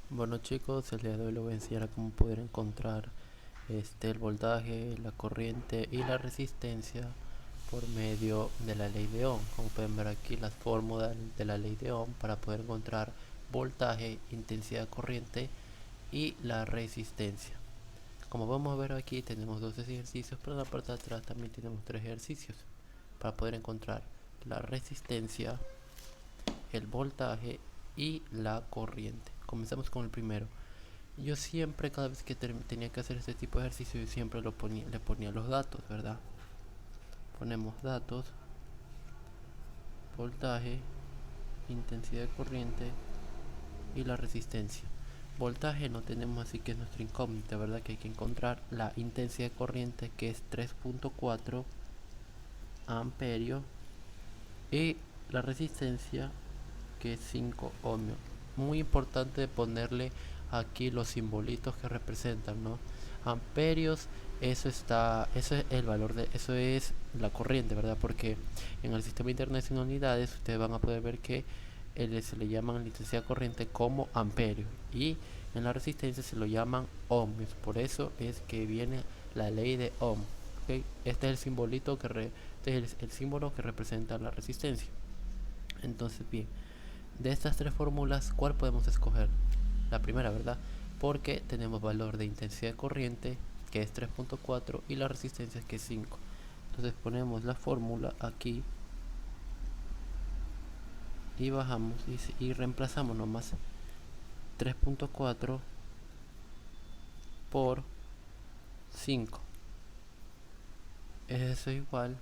Bueno chicos, el día de hoy les voy a enseñar a cómo poder encontrar el voltaje, la corriente y la resistencia por medio de la ley de Ohm. Como pueden ver aquí las fórmulas de la ley de Ohm para poder encontrar voltaje, intensidad de corriente y la resistencia. Como vamos a ver aquí tenemos dos ejercicios, pero en la parte de atrás también tenemos tres ejercicios para poder encontrar la resistencia, el voltaje y la corriente. Comenzamos con el primero. Yo siempre, cada vez que tenía que hacer este tipo de ejercicio, yo siempre le ponía los datos, ¿verdad? Ponemos datos, voltaje, intensidad de corriente y la resistencia. Voltaje no tenemos, así que es nuestra incógnita, ¿verdad? Que hay que encontrar la intensidad de corriente, que es 3.4 amperios, y la resistencia, que es 5 ohmios. Muy importante ponerle aquí los simbolitos que representan, ¿no? Amperios, eso es el valor eso es la corriente, ¿verdad? Porque en el sistema internacional de unidades ustedes van a poder ver que se le llaman la intensidad corriente como amperios, y en la resistencia se lo llaman ohmios. Por eso es que viene la ley de Ohm. ¿Okay? Este es el simbolito este es el símbolo que representa la resistencia. Entonces, bien, de estas tres fórmulas, ¿cuál podemos escoger? La primera, ¿verdad? Porque tenemos valor de intensidad de corriente, que es 3.4, y la resistencia, que es 5. Entonces ponemos la fórmula aquí y bajamos y reemplazamos nomás 3.4 por 5. Eso es igual,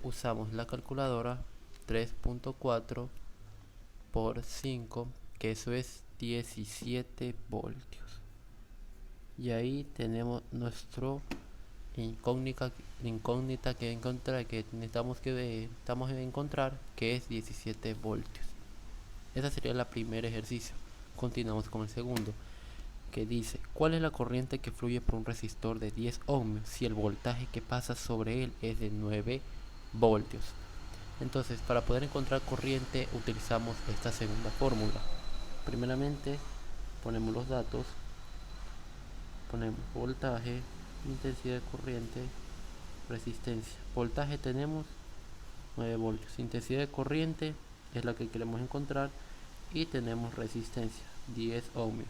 usamos la calculadora, 3.4 por 5, que eso es 17 voltios. Y ahí tenemos nuestro incógnita que encontrar, que necesitamos encontrar, que es 17 voltios. Ese sería el primer ejercicio. Continuamos con el segundo, que dice: ¿cuál es la corriente que fluye por un resistor de 10 ohmios si el voltaje que pasa sobre él es de 9 voltios? Entonces, para poder encontrar corriente utilizamos esta segunda fórmula. Primeramente ponemos los datos, ponemos voltaje, intensidad de corriente, resistencia. Voltaje tenemos 9 voltios, intensidad de corriente es la que queremos encontrar, y tenemos resistencia 10 ohmios.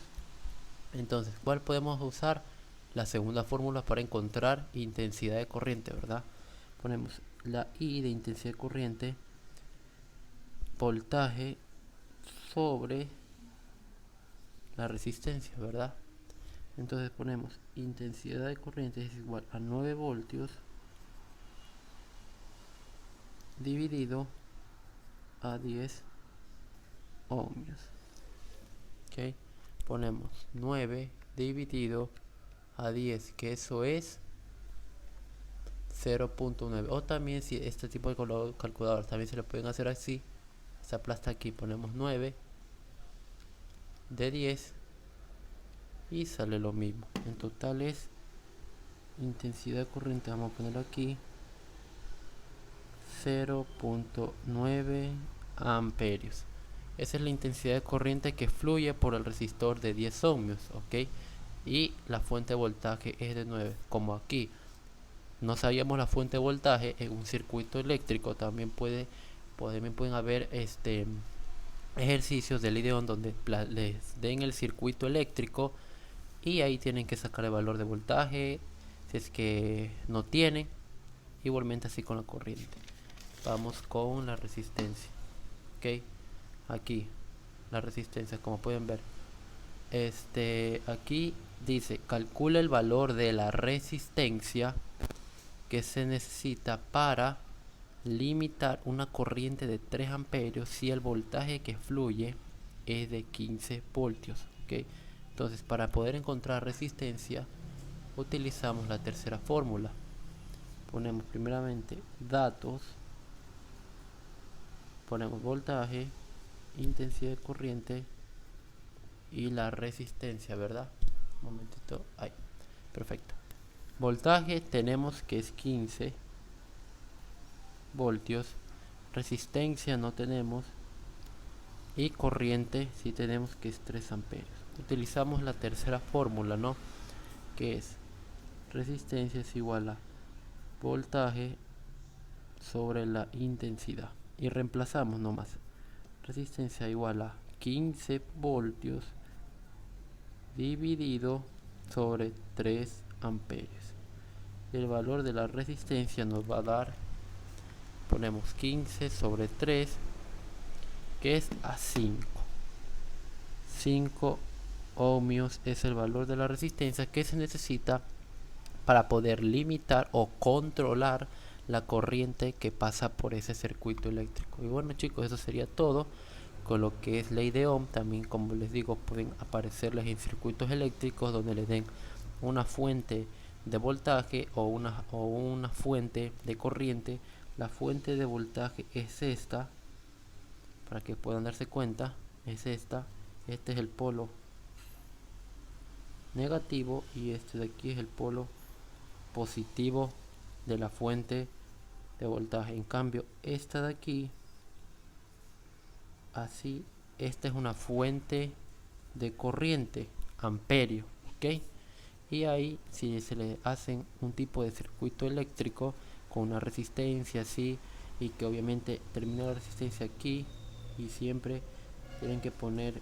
Entonces, ¿cuál podemos usar? La segunda fórmula para encontrar intensidad de corriente, ¿verdad? Ponemos la I de intensidad de corriente, voltaje sobre la resistencia, ¿verdad? Entonces ponemos intensidad de corriente es igual a 9 voltios dividido a 10 ohmios. ¿Ok? Ponemos 9 dividido a 10, que eso es 0.9. O también, si este tipo de calculador también se lo pueden hacer así, se aplasta aquí, ponemos 9 de 10 y sale lo mismo. En total es intensidad de corriente, vamos a ponerlo aquí, 0.9 amperios. Esa es la intensidad de corriente que fluye por el resistor de 10 ohmios, ¿ok? Y la fuente de voltaje es de 9. Como aquí no sabíamos la fuente de voltaje, en un circuito eléctrico también pueden haber ejercicios de ley de Ohm donde les den el circuito eléctrico y ahí tienen que sacar el valor de voltaje si es que no tienen. Igualmente así con la corriente. Vamos con la resistencia. Ok, aquí la resistencia, como pueden ver, aquí dice: calcula el valor de la resistencia que se necesita para limitar una corriente de 3 amperios si el voltaje que fluye es de 15 voltios. ¿Ok? Entonces, para poder encontrar resistencia utilizamos la tercera fórmula. Ponemos primeramente datos, ponemos voltaje, intensidad de corriente y la resistencia, ¿verdad? Un momentito, ahí, perfecto. Voltaje tenemos que es 15 voltios, resistencia no tenemos, y corriente si tenemos que es 3 amperios. Utilizamos la tercera fórmula, ¿no? Que es resistencia es igual a voltaje sobre la intensidad, y reemplazamos nomás resistencia igual a 15 voltios dividido sobre 3 amperios. El valor de la resistencia nos va a dar, ponemos 15 sobre 3, que es a 5 ohmios es el valor de la resistencia que se necesita para poder limitar o controlar la corriente que pasa por ese circuito eléctrico. Y bueno, chicos, eso sería todo con lo que es ley de Ohm. También, como les digo, pueden aparecerles en circuitos eléctricos donde les den una fuente de voltaje o una fuente de corriente. La fuente de voltaje es esta, para que puedan darse cuenta, es esta. Este es el polo negativo y este de aquí es el polo positivo de la fuente de voltaje. En cambio, esta de aquí, así, esta es una fuente de corriente, amperio, ¿ok? Y ahí, si se le hacen un tipo de circuito eléctrico con una resistencia así, y que obviamente termina la resistencia aquí, y siempre tienen que poner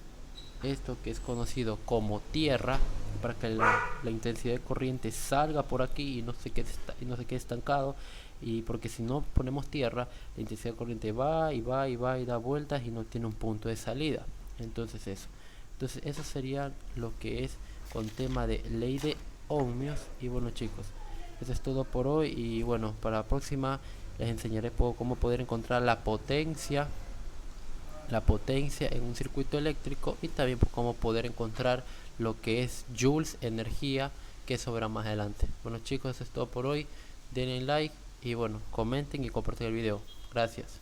esto que es conocido como tierra, para que la intensidad de corriente salga por aquí y no se quede estancado. Y porque si no ponemos tierra, la intensidad de corriente va y va y va y da vueltas y no tiene un punto de salida. Entonces eso sería lo que es con tema de ley de ohmios. Y bueno, chicos, eso es todo por hoy. Y bueno, para la próxima les enseñaré cómo poder encontrar la potencia en un circuito eléctrico, y también cómo poder encontrar lo que es joules, energía, que eso verá más adelante. Bueno, chicos, eso es todo por hoy. Denle like y bueno, comenten y compartan el video. Gracias.